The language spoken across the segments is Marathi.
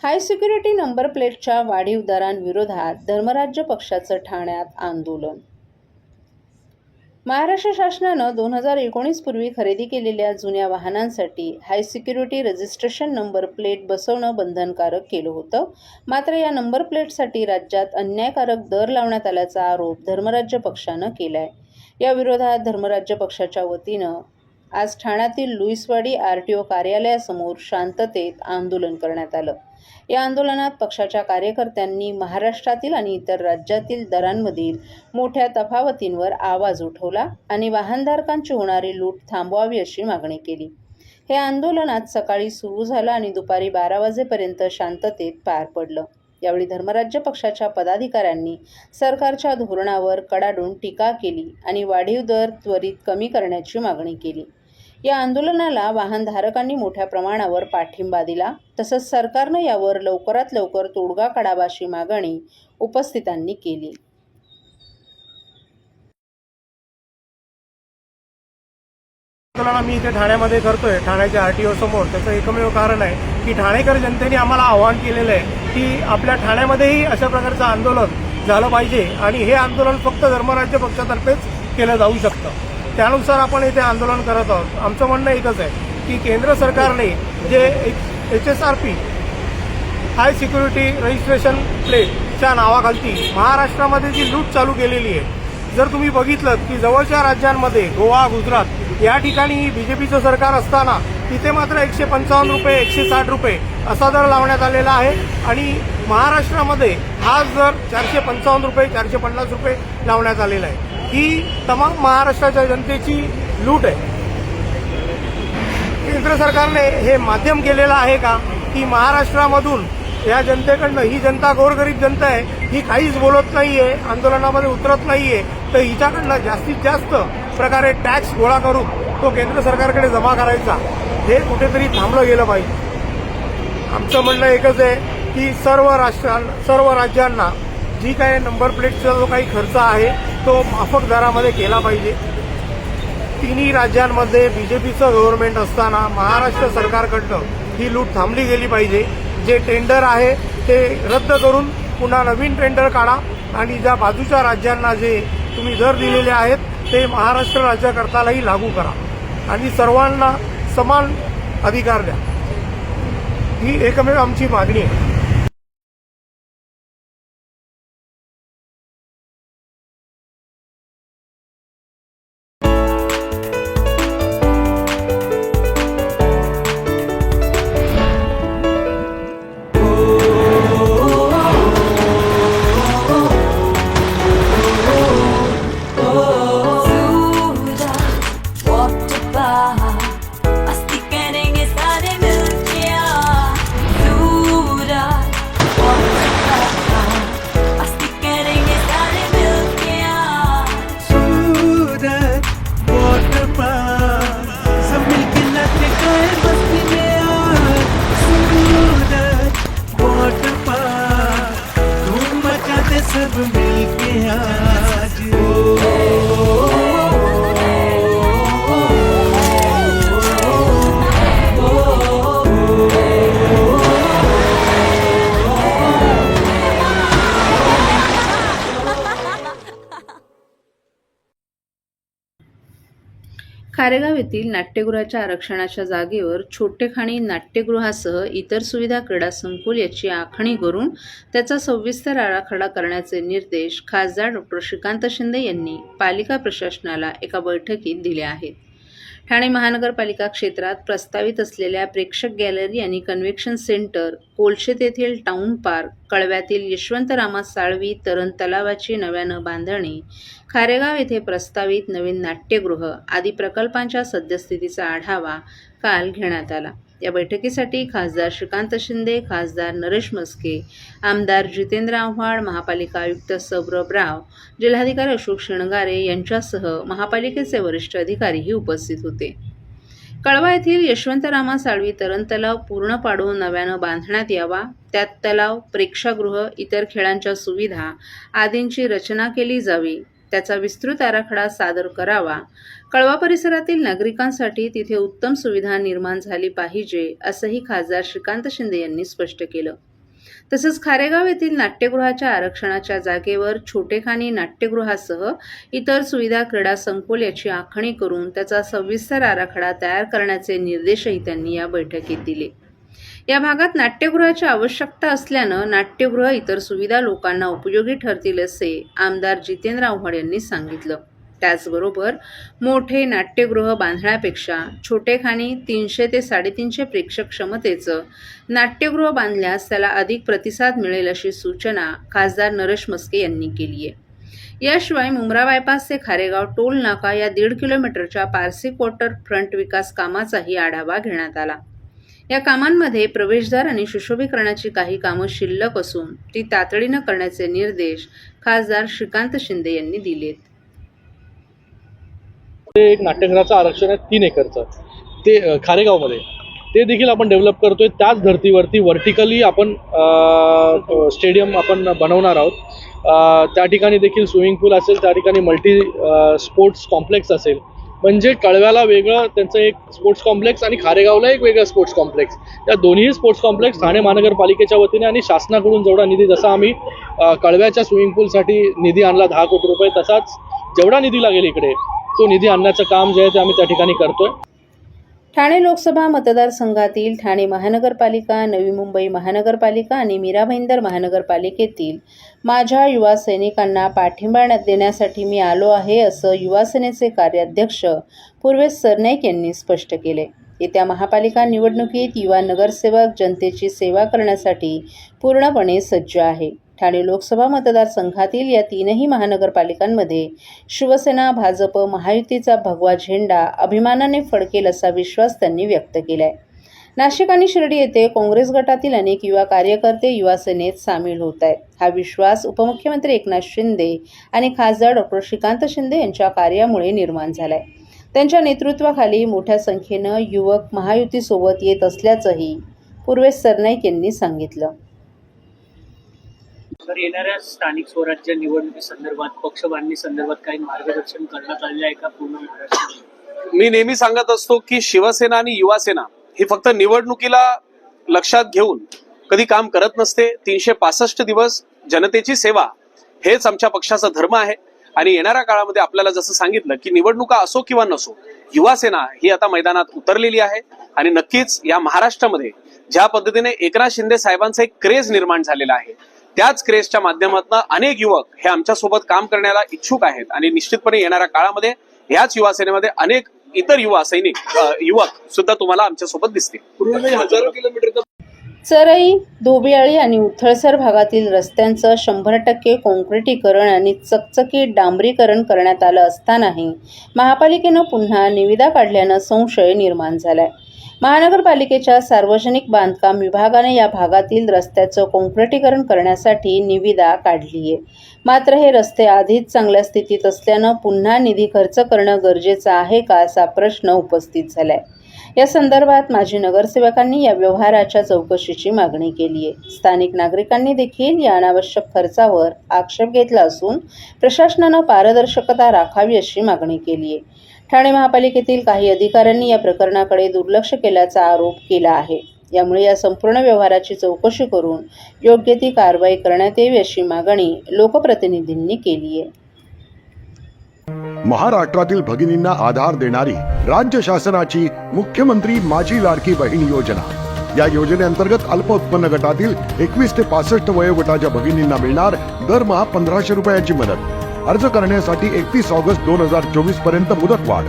हाय सिक्युरिटी नंबर प्लेटच्या वाढीव दरांविरोधात धर्मराज्य पक्षाचं ठाण्यात आंदोलन. महाराष्ट्र शासनानं 2019 पूर्वी खरेदी केलेल्या जुन्या वाहनांसाठी हाय सिक्युरिटी रजिस्ट्रेशन नंबर प्लेट बसवणं बंधनकारक केलं होतं. मात्र या नंबर प्लेटसाठी राज्यात अन्यायकारक दर लावण्यात आल्याचा आरोप धर्मराज्य पक्षानं केलाय. या विरोधात धर्मराज्य पक्षाच्या वतीनं आज ठाण्यातील लुईसवाडी RTO कार्यालयासमोर शांततेत आंदोलन करण्यात आलं. या आंदोलनात पक्षाच्या कार्यकर्त्यांनी महाराष्ट्रातील आणि इतर राज्यातील दरांमधील मोठ्या तफावतींवर आवाज उठवला आणि वाहनधारकांची होणारी लूट थांबवावी अशी मागणी केली. हे आंदोलन आज सकाळी सुरू झालं आणि दुपारी 12 वाजेपर्यंत शांततेत पार पडलं. यावेळी धर्मराज्य पक्षाच्या पदाधिकाऱ्यांनी सरकारच्या धोरणावर कडाडून टीका केली आणि वाढीव दर त्वरित कमी करण्याची मागणी केली. या आंदोलनाला वाहनधारकांनी मोठ्या प्रमाणावर पाठिंबा दिला. तसंच सरकारनं यावर लवकरात लवकर तोडगा काढावा अशी मागणी उपस्थितांनी केली. मी इथे ठाण्यामध्ये करतोय, ठाण्याच्या RTO समोर. त्याचं एकमेव कारण आहे की ठाणेकर जनतेने आम्हाला आवाहन केलेलं आहे की आपल्या ठाण्यामध्येही अशा प्रकारचं आंदोलन झालं पाहिजे आणि हे आंदोलन फक्त धर्मराज्य पक्षातर्फेच केलं जाऊ शकतं. त्यानुसार आपण इथे आंदोलन करत आहोत. आमचं म्हणणं एकच आहे की केंद्र सरकारने जे HSRP हाय सिक्युरिटी रजिस्ट्रेशन प्लेटच्या नावाखाली महाराष्ट्रामध्ये जी लूट चालू केलेली आहे, जर तुम्ही बघितलं की जवळच्या राज्यांमध्ये गोवा, गुजरात या ठिकाणी BJPचं सरकार असताना तिथे मात्र 155 रुपये, 160 रुपये असा दर लावण्यात आलेला आहे आणि महाराष्ट्रामध्ये हाच दर 455 रुपये, 450 रुपये लावण्यात आलेला आहे. ही तमाम महाराष्ट्राच्या जनतेची लूट आहे. केंद्र सरकारने हे माध्यम केलेलं आहे का की महाराष्ट्रामधून या जनतेकडनं, ही जनता गोरगरीब जनता आहे, ही काहीच बोलत नाहीये, आंदोलनामध्ये उतरत नाहीये, तर हिच्याकडनं जास्तीत जास्त प्रकारे टॅक्स गोळा करून तो केंद्र सरकारकडे जमा करायचा, हे कुठेतरी थांबलं गेलं पाहिजे. आमचं म्हणणं एकच आहे की सर्व राज्यांना जी काही नंबर प्लेटचा जो काही खर्च आहे तो माफक दरामध्ये केला पाहिजे. तिन्ही राज्यांमध्ये BJPचं गव्हर्नमेंट असताना महाराष्ट्र सरकारकडनं ही लूट थांबली गेली पाहिजे. जे टेंडर आहे ते रद्द करून पुन्हा नवीन टेंडर काढा आणि ज्या बाजूच्या राज्यांना जे तुम्ही दर दिलेले आहेत ते महाराष्ट्र राज्याकरतालाही लागू करा आणि सर्वांना समान अधिकार द्या. ही एकमेव आमची मागणी आहे. सब मिलके आज खारेगाव येथील नाट्यगृहाच्या आरक्षणाच्या जागेवर छोटेखानी नाट्यगृहासह इतर सुविधा क्रीडा संकुल याची आखणी करून त्याचा सविस्तर आराखडा करण्याचे निर्देश खासदार डॉ. श्रीकांत शिंदे यांनी पालिका प्रशासनाला एका बैठकीत दिले आहेत. ठाणे महानगरपालिका क्षेत्रात प्रस्तावित असलेल्या प्रेक्षक गॅलरी आणि कन्व्हेन्शन सेंटर, कोलशेत येथील टाउन पार्क, कळव्यातील यशवंतरामा साळवी तरण तलावाची नव्यानं बांधणी, खारेगाव येथे प्रस्तावित नवीन नाट्यगृह आदी प्रकल्पांच्या सद्यस्थितीचा आढावा काल घेण्यात आला. या बैठकीसाठी खासदार श्रीकांत शिंदे, खासदार नरेश मस्के, आमदार जितेंद्र आव्हाड, महापालिका आयुक्त सौरभ राव, जिल्हाधिकारी अशोक शिणगारे यांच्यासह महापालिकेचे वरिष्ठ अधिकारीही उपस्थित होते. कळवा येथील यशवंतरामा साळवी तरण तलाव पूर्ण पाडून नव्यानं बांधण्यात यावा, त्यात तलाव, प्रेक्षागृह, इतर खेळांच्या सुविधा आदींची रचना केली जावी, त्याचा विस्तृत आराखडा सादर करावा. कळवा परिसरातील नागरिकांसाठी तिथे उत्तम सुविधा निर्माण झाली पाहिजे, असंही खासदार श्रीकांत शिंदे यांनी स्पष्ट केलं. तसंच खारेगाव येथील नाट्यगृहाच्या आरक्षणाच्या जागेवर छोटेखानी नाट्यगृहासह इतर सुविधा क्रीडा संकुल याची आखणी करून त्याचा सविस्तर आराखडा तयार करण्याचे निर्देशही त्यांनी या बैठकीत दिले. या भागात नाट्यगृहाची आवश्यकता असल्यानं नाट्यगृह इतर सुविधा लोकांना उपयोगी ठरतील असे आमदार जितेंद्र आव्हाड यांनी सांगितलं. त्याचबरोबर मोठे नाट्यगृह बांधण्यापेक्षा छोटेखानी 300 ते 350 प्रेक्षक क्षमतेचं नाट्यगृह बांधल्यास त्याला अधिक प्रतिसाद मिळेल अशी सूचना खासदार नरेश म्हस्के यांनी केली आहे. याशिवाय मुंब्रा बायपास ते खारेगाव टोल नाका या 1.5 किलोमीटरच्या पारसी क्वार्टर फ्रंट विकास कामाचाही आढावा घेण्यात आला. या कामांमध्ये प्रवेशद्वार आणि सुशोभीकरणाची काही कामं शिल्लक असून ती तातडीनं करण्याचे निर्देश खासदार श्रीकांत शिंदे यांनी दिलेत. एक नाट्यगृहाचं आरक्षण आहे 3 एकरचं, ते खारेगावमध्ये, ते देखील आपण डेव्हलप करतोय. त्याच धर्तीवरती व्हर्टिकली आपण स्टेडियम आपण बनवणार आहोत. त्या ठिकाणी देखील स्विमिंग पूल असेल, त्या ठिकाणी मल्टी स्पोर्ट्स कॉम्प्लेक्स असेल. म्हणजे कळव्याला वेगळं त्यांचं एक स्पोर्ट्स कॉम्प्लेक्स आणि खारेगावला एक वेगळं स्पोर्ट्स कॉम्प्लेक्स. या दोन्ही स्पोर्ट्स कॉम्प्लेक्स ठाणे महानगरपालिकेच्या वतीने आणि शासनाकडून जेवढा निधी, जसा आम्ही कळव्याच्या स्विमिंग पूलसाठी निधी आणला 10 कोटी रुपये, तसाच जेवढा निधी लागेल इकडे तो निधी आणण्याचं काम जे आहे ते आम्ही त्या ठिकाणी करतोय. ठाणे लोकसभा मतदारसंघातील ठाणे महानगरपालिका, नवी मुंबई महानगरपालिका आणि मीरा भाईंदर महानगरपालिकेतील माझ्या युवा सैनिकांना पाठिंबा देण्यासाठी मी आलो आहे, असं युवासेनेचे कार्याध्यक्ष पूर्वेश सरनाईक यांनी स्पष्ट केले. येत्या महापालिका निवडणुकीत युवा नगरसेवक जनतेची सेवा करण्यासाठी पूर्णपणे सज्ज आहे. ठाणे लोकसभा मतदारसंघातील या 3ही महानगरपालिकांमध्ये शिवसेना, भाजप, महायुतीचा भगवा झेंडा अभिमानाने फडकेल असा विश्वास त्यांनी व्यक्त केलाय. नाशिक आणि शिर्डी येथे काँग्रेस गटातील अनेक युवा कार्यकर्ते युवा सेनेत सामील होत आहेत. हा विश्वास उपमुख्यमंत्री एकनाथ शिंदे आणि खासदार डॉक्टर श्रीकांत शिंदे यांच्या कार्यामुळे निर्माण झालाय. त्यांच्या नेतृत्वाखाली मोठ्या संख्येनं युवक महायुतीसोबत येत असल्याचंही पूर्वेश सरनाईक यांनी सांगितलं. तर येणाऱ्या स्थानिक स्वराज्य निवडणुकीसंदर्भात पक्षबांधणी संदर्भात काही मार्गदर्शन करण्यात आले आहे का पूर्ण महाराष्ट्रात? मी नेहमी सांगत असतो की शिवसेना आणि युवासेना ही फक्त निवडणुकीला लक्षात घेऊन कधी काम करत नसते. 365 दिवस जनतेची सेवा हेच आमच्या पक्षाचा धर्म आहे. आणि येणाऱ्या काळामध्ये आपल्याला जसं सांगितलं की निवडणुका असो किंवा नसो, युवासेना ही आता मैदानात उतरलेली आहे. आणि नक्कीच या महाराष्ट्रामध्ये ज्या पद्धतीने एकनाथ शिंदे साहेबांचा एक क्रेज निर्माण झालेला आहे, त्याच क्रेजच्या माध्यमातून अनेक युवक हे आमच्यासोबत काम करण्याला इच्छुक आहेत. आणि निश्चितपणे येणाऱ्या काळामध्ये याच युवासेनेमध्ये अनेक इतर युवा सैनिक युवक सुद्धा तुम्हाला आमच्यासोबत दिसतील. हजारो किलोमीटर चरई, धोबियाळी आणि उथळसर भागातील रस्त्यांचं 100% काँक्रिटीकरण आणि चकचकीत डांबरीकरण करण्यात आलं असतानाही महापालिकेनं पुन्हा निविदा काढल्यानं संशय निर्माण झालाय. महानगरपालिकेच्या सार्वजनिक बांधकाम विभागाने या भागातील रस्त्याचं काँक्रिटीकरण करण्यासाठी निविदा काढली आहे. मात्र हे रस्ते आधीच चांगल्या स्थितीत असल्यानं पुन्हा निधी खर्च करणं गरजेचं आहे का, असा प्रश्न उपस्थित झालाय. या संदर्भात माजी नगरसेवकांनी या व्यवहाराच्या चौकशीची मागणी केली आहे. स्थानिक नागरिकांनी देखील या अनावश्यक खर्चावर आक्षेप घेतला असून प्रशासनानं पारदर्शकता राखावी अशी मागणी केली आहे. ठाणे महापालिकेतील काही अधिकाऱ्यांनी या प्रकरणाकडे दुर्लक्ष केल्याचा आरोप केला आहे. यामुळे या संपूर्ण व्यवहाराची चौकशी करून योग्य ती कारवाई करण्यात यावी अशी मागणी लोकप्रतिनिधींनी केली आहे. महाराष्ट्रातील भगिनींना आधार देणारी राज्य शासनाची मुख्यमंत्री माझी लाडकी बहीण योजना. या योजनेअंतर्गत अल्प उत्पन्न गटातील 21 ते 65 वयोगटाच्या भगिनींना मिळणार दरमहा 1500 रुपयाची मदत. अर्ज करण्यासाठी 31 ऑगस्ट 2024 पर्यंत मुदतवाढ.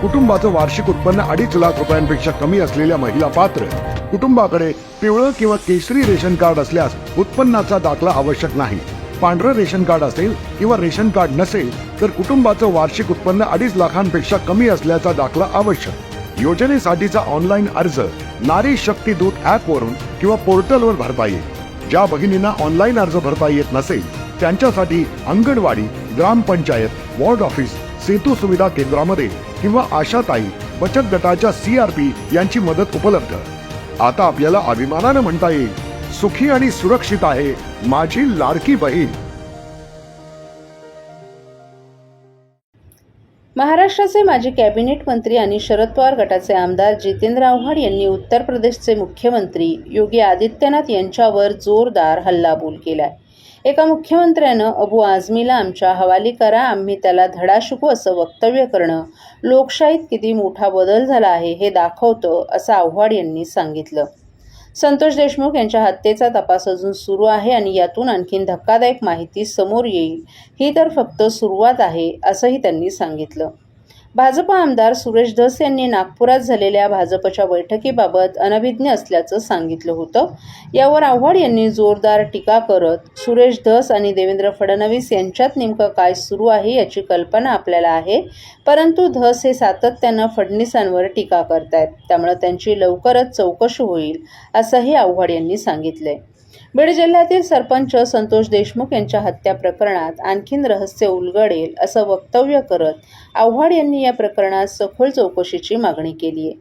कुटुंबाचं वार्षिक उत्पन्न 2.5 लाख रुपयांपेक्षा कमी असलेल्या महिला पात्र. कुटुंबाकडे पिवळं किंवा केशरी रेशन कार्ड असल्यास उत्पन्नाचा दाखला आवश्यक नाही. पांढरं रेशन कार्ड असेल किंवा रेशन कार्ड नसेल तर कुटुंबाचं वार्षिक उत्पन्न 2.5 लाखांपेक्षा कमी असल्याचा दाखला आवश्यक. योजनेसाठीचा ऑनलाईन अर्ज नारी शक्ती दूत ॲपवरून किंवा पोर्टलवर भरता येईल. ज्या भगिनींना ऑनलाईन अर्ज भरता येत नसेल त्यांच्यासाठी अंगणवाडी, ग्रामपंचायत, वॉर्ड ऑफिस, सेतू सुविधा केंद्रामध्ये किंवा आशाताई बचत गटाच्या CRP यांची मदत उपलब्ध. आता आपल्याला अभिमानानं म्हणता येईल, सुखी आणि सुरक्षित आहे माझी लाडकी बहीण. महाराष्ट्राचे माजी कॅबिनेट मंत्री आणि शरद पवार गटाचे आमदार जितेंद्र आव्हाड यांनी उत्तर प्रदेशचे मुख्यमंत्री योगी आदित्यनाथ यांच्यावर जोरदार हल्लाबोल केलाय. एका मुख्यमंत्र्यानं अबू आझमीला आमच्या हवाली करा, आम्ही त्याला धडा शिकू असं वक्तव्य करणं लोकशाहीत किती मोठा बदल झाला आहे हे दाखवतं, असं आव्हाड यांनी सांगितलं. संतोष देशमुख यांच्या हत्येचा तपास अजून सुरू आहे आणि यातून आणखीन धक्कादायक माहिती समोर येईल, ही तर फक्त सुरुवात आहे, असंही त्यांनी सांगितलं. भाजप आमदार सुरेश धस यांनी नागपुरात झालेल्या भाजपच्या बैठकीबाबत अनभिज्ञ असल्याचं सांगितलं होतं. यावर आव्हाड यांनी जोरदार टीका करत सुरेश धस आणि देवेंद्र फडणवीस यांच्यात नेमकं काय सुरू आहे याची कल्पना आपल्याला आहे, परंतु धस हे सातत्यानं फडणवीसांवर टीका करतायत, त्यामुळे त्यांची लवकरच चौकशी होईल, असंही आव्हाड यांनी सांगितलंय. बीड जिल्ह्यातील सरपंच संतोष देशमुख यांच्या हत्या प्रकरणात आणखीन रहस्य उलगडेल असं वक्तव्य करत आव्हाड यांनी या प्रकरणात सखोल चौकशीची मागणी केली आहे.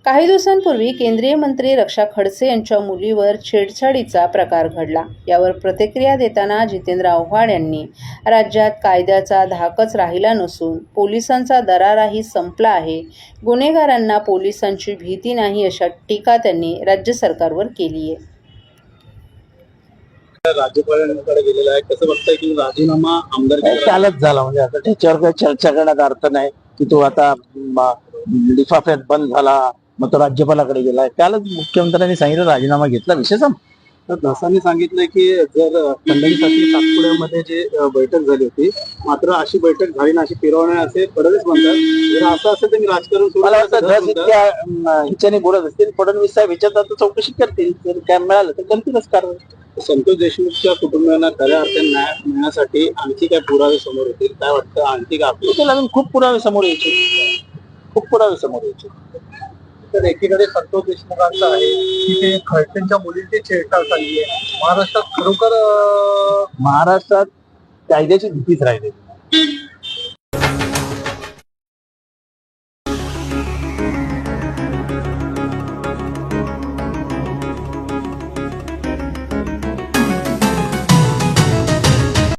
काही दिवसांपूर्वी केंद्रीय मंत्री रक्षा खडसे यांच्या मुलीवर छेडछाडीचा प्रकार घडला. यावर प्रतिक्रिया देताना जितेंद्र आव्हाड यांनी राज्यात कायद्याचा धाकच राहिला नसून पोलिसांचा दराराही संपला आहे, गुन्हेगारांना पोलिसांची भीती नाही, अशा टीका त्यांनी राज्य सरकारवर केली आहे. राज्यपालांकडे गेलेला आहे, कसं बघताय की राजीनामा आमदार कालच झाला, म्हणजे आता त्याच्यावर काही चर्चा करण्यात अर्थ नाही की तो आता लिफाफ्यात बंद झाला मग तो राज्यपालाकडे गेलाय. कालच मुख्यमंत्र्यांनी सांगितलं राजीनामा घेतला, विषय संपला. तर धसांनी सांगितलंय की जर फडणवीसांची सातपुड्यामध्ये जे बैठक झाली होती, मात्र अशी बैठक झाली ना, अशी फिरवणे असे फडणवीस म्हणतात. जर असं असेल तर मी राजकारण सुरू मला वाटतं धस इतक्या ह्याच्याने बोलत असतील, फडणवीस साहेब ह्याच्यात आता चौकशी करतील, जर काय मिळालं तर करतीलच कारवाई. संतोष देशमुखच्या कुटुंबियांना खऱ्या अर्थाने न्याय मिळण्यासाठी आणखी काय पुरावे समोर येतील, काय वाटतं? आणखी काय त्याला अजून खूप पुरावे समोर यायचे, खूप पुरावे समोर यायचे. तर एकीकडे संतोष देशमुखांचं आहे की ते खडसेंच्या मुलींची छेडछाड झाली आहे. महाराष्ट्रात खरोखर महाराष्ट्रात कायद्याची भीतीच राहिली.